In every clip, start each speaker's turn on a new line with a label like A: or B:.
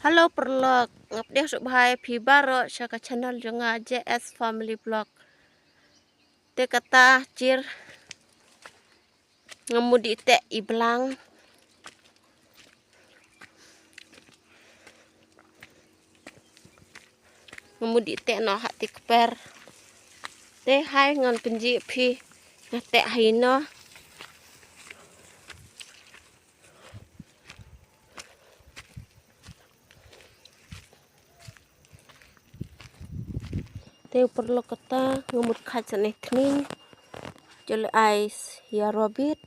A: Halo perlok, ngapdeh sok bahai pi baro syaka channel jonga JS Family Vlog. Te kata cir ngemudi te iblang. Ngemudi te no hati keper. Te hai ngan penji pi ngate hino. Te perlok kata ngemud kacan ekning. Jole ais ya robit.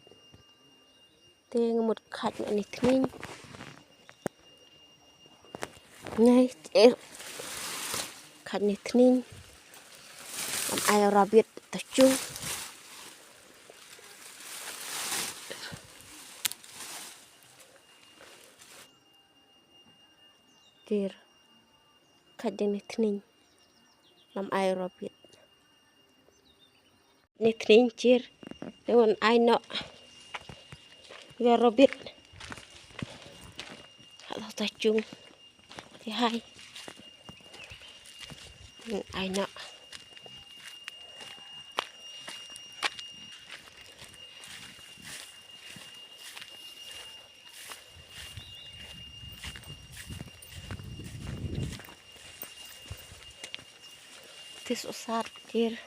A: Te ngemud kacan ekning. Ngai kacan ekning. Am ay robit tachung. Tir kacan ekning. Lam ay robit. Ekning cir dengan ay no. Ya robit. Atau tachung. Ti hai. Ay no. Tis usat cir.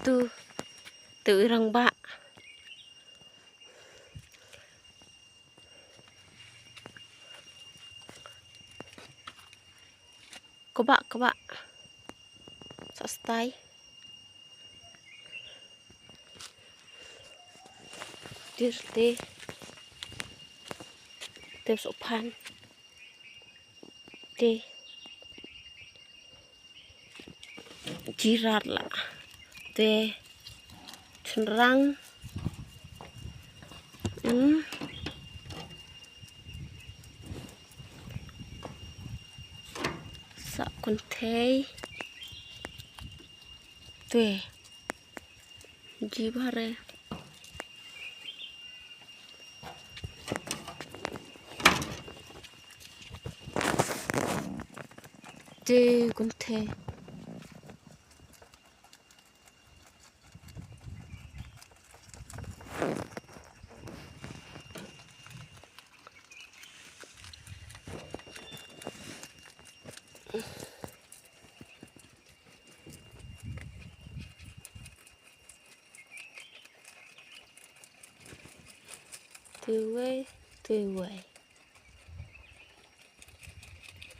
A: Tu irang ba. Kebak sastai. Dir te sopan. Te jirat lah. Te cenderang. Sak kuntei. Te jibare. Te kuntei. Tuwe.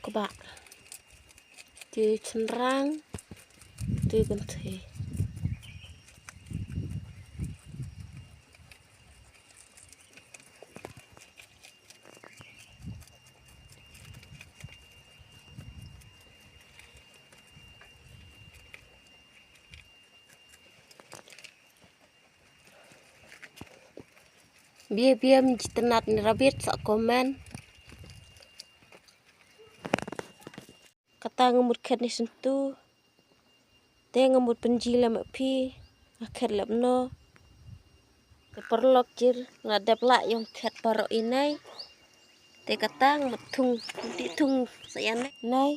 A: Kebak. Te cenderang. Te kuntei. Biar menjitenat nerabit sak komen. Kata ngemud ket ni sentuh. Te ngemud penji lem pi. Ngaket lem no. Te perlok cir ngadep lak yang ket baro inai. Te kata ngemud tung sayan nai.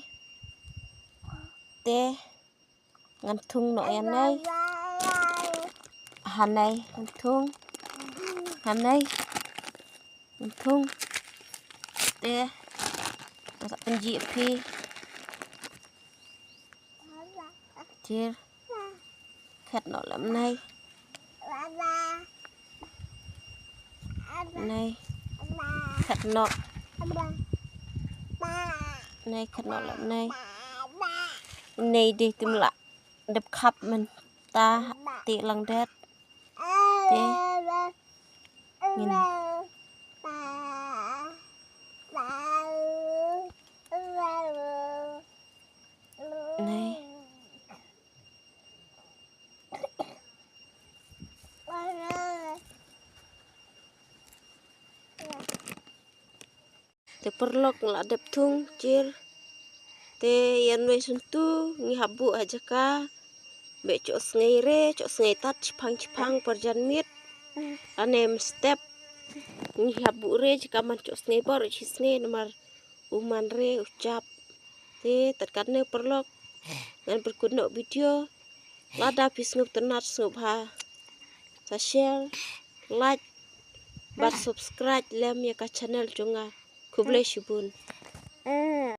A: Te ngantung no yanai. Hanai ngantung. Hanai ngantung. Te masak penji pi. Cir ket no lem nai. Nai ket no. Nai ket no lem nai. Nai di timlak dep kap men ta ti lang det. Te ngin. Nai te perlok ngadep tung cir. Te yan we sentuh ngi habu aja ka. Be cok sengai tat cipang perjan mit. Anem step Ni habu re jika mancuk sne bor sne nomor uman re ucap te terkadne perlok ngan berkunok video lada pis ngup tenat sup ha sa share like bar subscribe lem ya ka channel junga kuble shibun